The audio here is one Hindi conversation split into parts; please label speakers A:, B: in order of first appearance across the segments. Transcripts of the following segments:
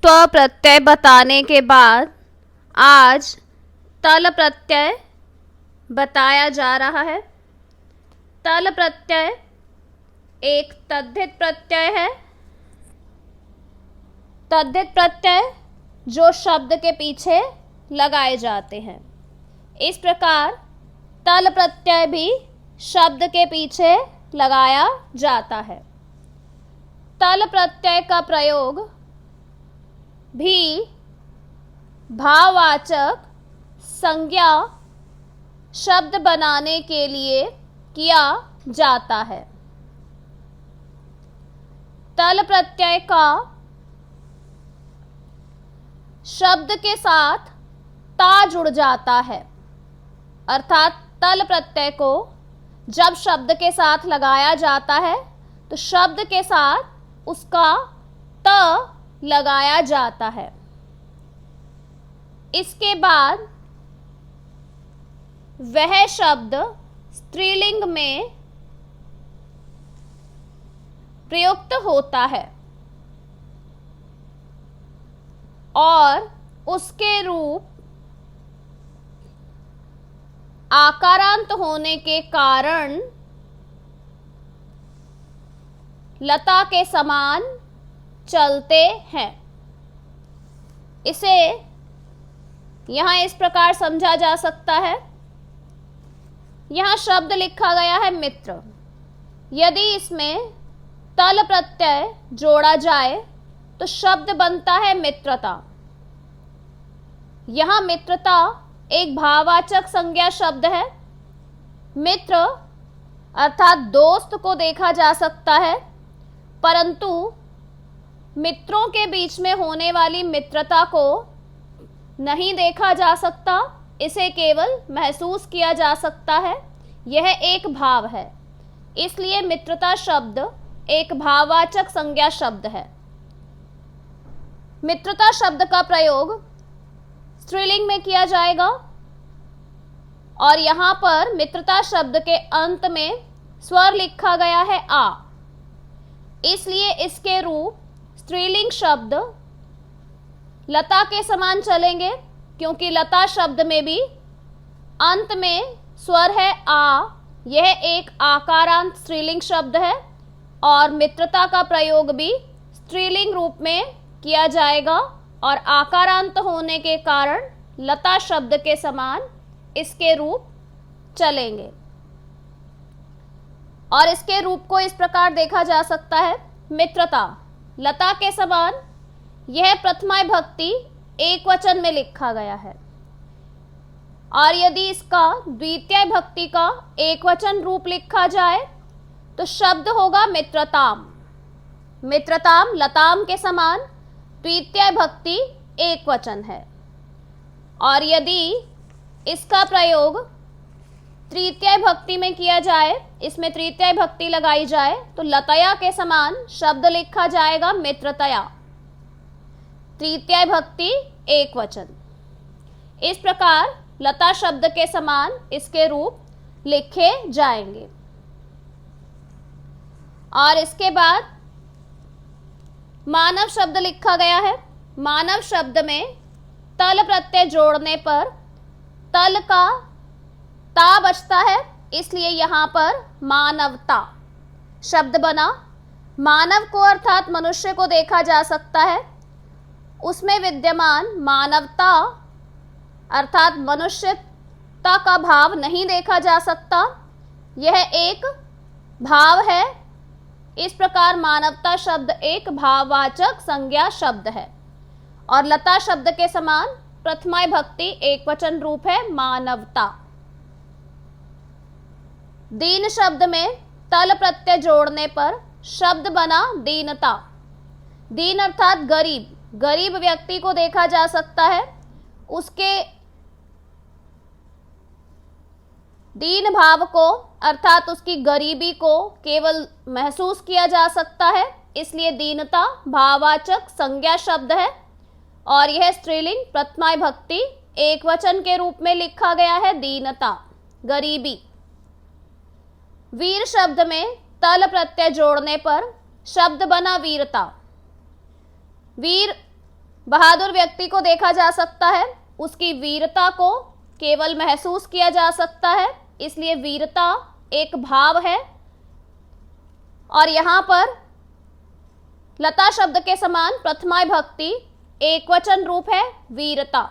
A: त्व प्रत्यय बताने के बाद आज तल प्रत्यय बताया जा रहा है। तल प्रत्यय एक तद्धित प्रत्यय है। तद्धित प्रत्यय जो शब्द के पीछे लगाए जाते हैं। इस प्रकार तल प्रत्यय भी शब्द के पीछे लगाया जाता है। तल प्रत्यय का प्रयोग भी भाववाचक संज्ञा शब्द बनाने के लिए किया जाता है। तल प्रत्यय का शब्द के साथ ता जुड़ जाता है, अर्थात तल प्रत्यय को जब शब्द के साथ लगाया जाता है तो शब्द के साथ उसका त लगाया जाता है। इसके बाद वह शब्द स्त्रीलिंग में प्रयुक्त होता है और उसके रूप आकारांत होने के कारण लता के समान चलते हैं। इसे यहाँ इस प्रकार समझा जा सकता है। यहाँ शब्द लिखा गया है मित्र। यदि इसमें तल प्रत्यय जोड़ा जाए तो शब्द बनता है मित्रता। यहाँ मित्रता एक भाववाचक संज्ञा शब्द है। मित्र अर्थात दोस्त को देखा जा सकता है, परंतु मित्रों के बीच में होने वाली मित्रता को नहीं देखा जा सकता, इसे केवल महसूस किया जा सकता है। यह एक भाव है, इसलिए मित्रता शब्द एक भाववाचक संज्ञा शब्द है। मित्रता शब्द का प्रयोग स्त्रीलिंग में किया जाएगा और यहाँ पर मित्रता शब्द के अंत में स्वर लिखा गया है आ, इसलिए इसके रूप स्त्रीलिंग शब्द लता के समान चलेंगे, क्योंकि लता शब्द में भी अंत में स्वर है आ। यह एक आकारांत स्त्रीलिंग शब्द है और मित्रता का प्रयोग भी स्त्रीलिंग रूप में किया जाएगा और आकारांत होने के कारण लता शब्द के समान इसके रूप चलेंगे। और इसके रूप को इस प्रकार देखा जा सकता है। मित्रता लता के समान, यह प्रथमा विभक्ति एक वचन में लिखा गया है और यदि इसका द्वितीय विभक्ति का एक वचन रूप लिखा जाए तो शब्द होगा मित्रताम। मित्रताम लताम के समान, द्वितीय विभक्ति एक वचन है। और यदि इसका प्रयोग तृतीय विभक्ति में किया जाए, इसमें तृतीय विभक्ति लगाई जाए तो लतया के समान शब्द लिखा जाएगा मित्रतया, तृतीय विभक्ति एक वचन। इस प्रकार लता शब्द के समान इसके रूप लिखे जाएंगे। और इसके बाद मानव शब्द लिखा गया है। मानव शब्द में तल प्रत्यय जोड़ने पर तल का ता बचता है, इसलिए यहाँ पर मानवता शब्द बना। मानव को अर्थात मनुष्य को देखा जा सकता है, उसमें विद्यमान मानवता अर्थात मनुष्यता का भाव नहीं देखा जा सकता, यह एक भाव है। इस प्रकार मानवता शब्द एक भाववाचक संज्ञा शब्द है और लता शब्द के समान प्रथमा विभक्ति एक वचन रूप है मानवता। दीन शब्द में तल प्रत्यय जोड़ने पर शब्द बना दीनता। दीन अर्थात गरीब, गरीब व्यक्ति को देखा जा सकता है, उसके दीन भाव को अर्थात उसकी गरीबी को केवल महसूस किया जा सकता है, इसलिए दीनता भाववाचक संज्ञा शब्द है और यह स्त्रीलिंग प्रथमा विभक्ति एक वचन के रूप में लिखा गया है दीनता, गरीबी। वीर शब्द में तल प्रत्यय जोड़ने पर शब्द बना वीरता। वीर बहादुर व्यक्ति को देखा जा सकता है, उसकी वीरता को केवल महसूस किया जा सकता है, इसलिए वीरता एक भाव है। और यहां पर लता शब्द के समान प्रथमा विभक्ति एकवचन रूप है वीरता।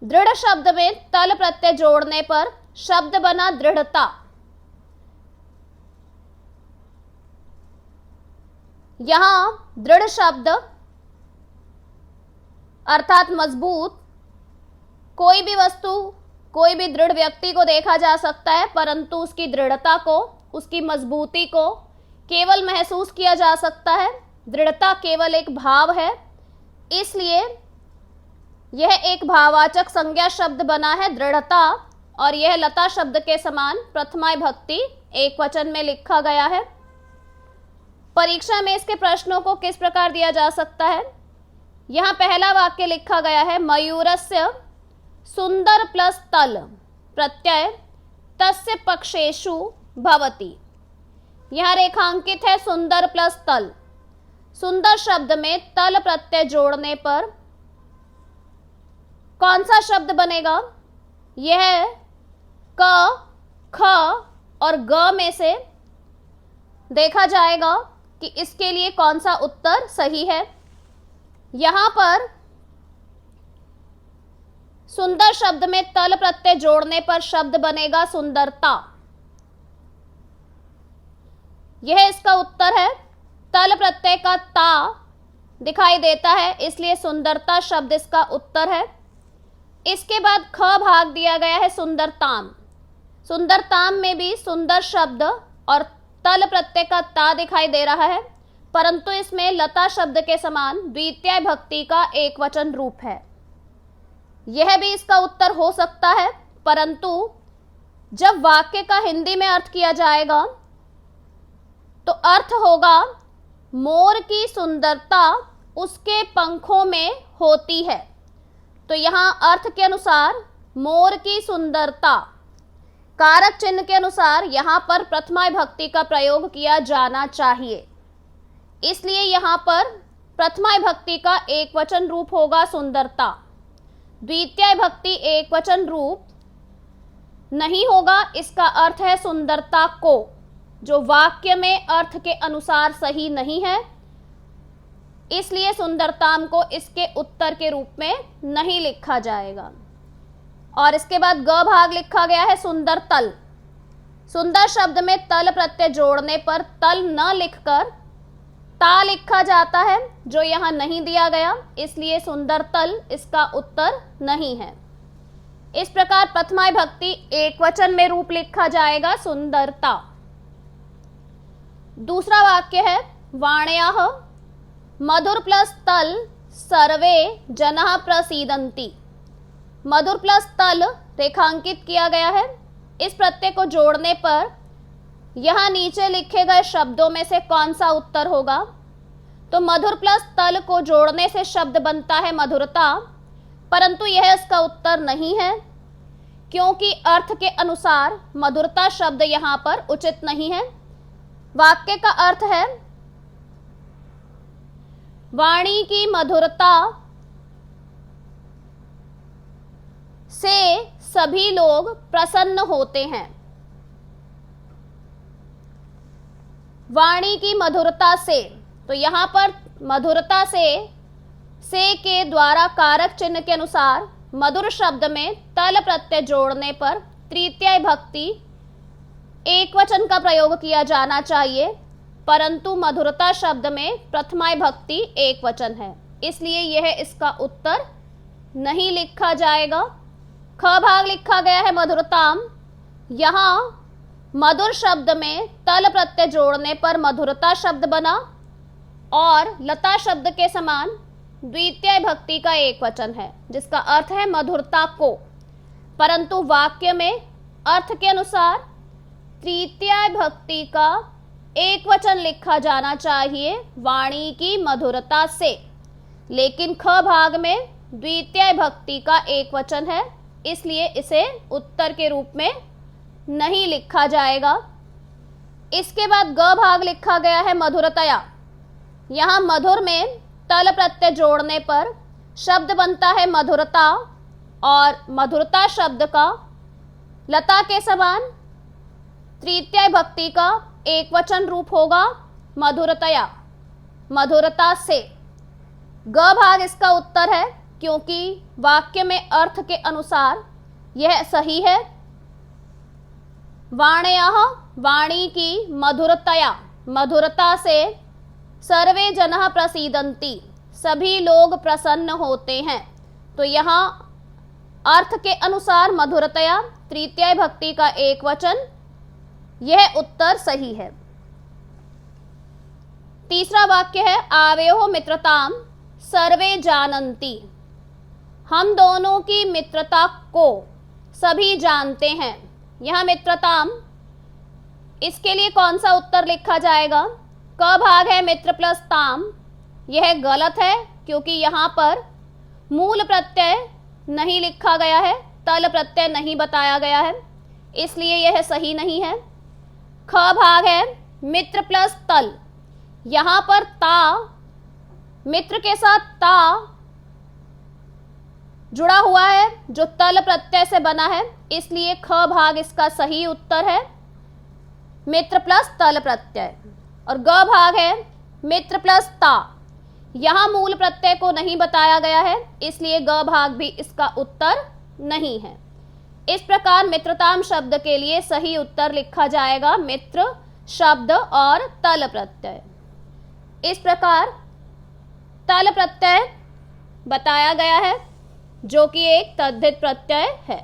A: दृढ़ शब्द में तल प्रत्यय जोड़ने पर शब्द बना दृढ़ता। यहां दृढ़ शब्द अर्थात मजबूत, कोई भी वस्तु, कोई भी दृढ़ व्यक्ति को देखा जा सकता है, परंतु उसकी दृढ़ता को, उसकी मजबूती को केवल महसूस किया जा सकता है। दृढ़ता केवल एक भाव है, इसलिए यह एक भाववाचक संज्ञा शब्द बना है दृढ़ता, और यह लता शब्द के समान प्रथमा विभक्ति एकवचन में लिखा गया है। परीक्षा में इसके प्रश्नों को किस प्रकार दिया जा सकता है? यहां पहला वाक्य लिखा गया है, मयूरस्य सुंदर प्लस तल प्रत्यय तस्य पक्षेषु भवति। यहां रेखांकित है सुंदर प्लस तल। सुंदर शब्द में तल प्रत्यय जोड़ने पर कौन सा शब्द बनेगा? यह क, ख और ग में से देखा जाएगा कि इसके लिए कौन सा उत्तर सही है। यहां पर सुंदर शब्द में तल प्रत्यय जोड़ने पर शब्द बनेगा सुंदरता। यह इसका उत्तर है। तल प्रत्यय का ता दिखाई देता है, इसलिए सुंदरता शब्द इसका उत्तर है। इसके बाद ख भाग दिया गया है सुंदरताम। सुंदरताम में भी सुंदर शब्द और तल प्रत्यय का ता दिखाई दे रहा है, परंतु इसमें लता शब्द के समान द्वितीय भक्ति का एकवचन रूप है। यह भी इसका उत्तर हो सकता है, परंतु जब वाक्य का हिंदी में अर्थ किया जाएगा तो अर्थ होगा मोर की सुंदरता उसके पंखों में होती है। तो यहां अर्थ के अनुसार मोर की सुंदरता, कारक चिन्ह के अनुसार यहां पर प्रथमा विभक्ति का प्रयोग किया जाना चाहिए, इसलिए यहां पर प्रथमा विभक्ति का एकवचन रूप होगा सुंदरता। द्वितीय विभक्ति एकवचन रूप नहीं होगा, इसका अर्थ है सुंदरता को, जो वाक्य में अर्थ के अनुसार सही नहीं है, इसलिए सुंदरताम को इसके उत्तर के रूप में नहीं लिखा जाएगा। और इसके बाद ग भाग लिखा गया है सुंदर तल। सुंदर शब्द में तल प्रत्यय जोड़ने पर तल न लिखकर ता लिखा जाता है, जो यहां नहीं दिया गया, इसलिए सुंदर तल इसका उत्तर नहीं है। इस प्रकार प्रथमा विभक्ति एकवचन में रूप लिखा जाएगा सुंदरता। दूसरा वाक्य है, वाण्याः मधुर प्लस तल सर्वे जनाः प्रसीदन्ति। मधुर प्लस तल रेखांकित किया गया है। इस प्रत्यय को जोड़ने पर यहां नीचे लिखे गए शब्दों में से कौन सा उत्तर होगा? तो मधुर प्लस तल को जोड़ने से शब्द बनता है मधुरता, परंतु यह इसका उत्तर नहीं है, क्योंकि अर्थ के अनुसार मधुरता शब्द यहां पर उचित नहीं है। वाक्य का अर्थ है, वाणी की मधुरता से सभी लोग प्रसन्न होते हैं। वाणी की मधुरता से, तो यहां पर मधुरता से के द्वारा कारक चिन्ह के अनुसार मधुर शब्द में तल प्रत्यय जोड़ने पर तृतीय विभक्ति एकवचन का प्रयोग किया जाना चाहिए, परंतु मधुरता शब्द में प्रथमा विभक्ति एकवचन है, इसलिए यह इसका उत्तर नहीं लिखा जाएगा। ख भाग लिखा गया है मधुरताम। यहां मधुर शब्द में तल प्रत्यय जोड़ने पर मधुरता शब्द बना और लता शब्द के समान द्वितीय विभक्ति का एकवचन है, जिसका अर्थ है मधुरता को, परंतु वाक्य में अर्थ के अनुसार तृतीय विभक्ति का एकवचन लिखा जाना चाहिए, वाणी की मधुरता से। लेकिन ख भाग में द्वितीय विभक्ति का एकवचन है, इसलिए इसे उत्तर के रूप में नहीं लिखा जाएगा। इसके बाद ग भाग लिखा गया है मधुरतया। यहाँ मधुर में तल प्रत्यय जोड़ने पर शब्द बनता है मधुरता, और मधुरता शब्द का लता के समान तृतीय भक्ति का एक वचन रूप होगा मधुरतया, मधुरता से। ग भाग इसका उत्तर है, क्योंकि वाक्य में अर्थ के अनुसार यह सही है। वाण्यः, वाणी की मधुरतया, मधुरता से सर्वे जनः प्रसीदन्ति, सभी लोग प्रसन्न होते हैं। तो यहाँ अर्थ के अनुसार मधुरतया तृतीय भक्ति का एक वचन, यह उत्तर सही है। तीसरा वाक्य है आवयोः मित्रताम सर्वे जानन्ति, हम दोनों की मित्रता को सभी जानते हैं। यह मित्रताम, इसके लिए कौन सा उत्तर लिखा जाएगा? क भाग है मित्र प्लस ताम, यह गलत है क्योंकि यहाँ पर मूल प्रत्यय नहीं लिखा गया है, तल प्रत्यय नहीं बताया गया है, इसलिए यह सही नहीं है। ख भाग है मित्र प्लस तल, यहाँ पर ता, मित्र के साथ ता जुड़ा हुआ है जो तल प्रत्यय से बना है, इसलिए ख भाग इसका सही उत्तर है, मित्र प्लस तल प्रत्यय। और ग भाग है मित्र प्लस ता, यहाँ मूल प्रत्यय को नहीं बताया गया है, इसलिए ग भाग भी इसका उत्तर नहीं है। इस प्रकार मित्रताम शब्द के लिए सही उत्तर लिखा जाएगा मित्र शब्द और तल प्रत्यय। इस प्रकार तल प्रत्यय बताया गया है जो कि एक तद्धित प्रत्यय है।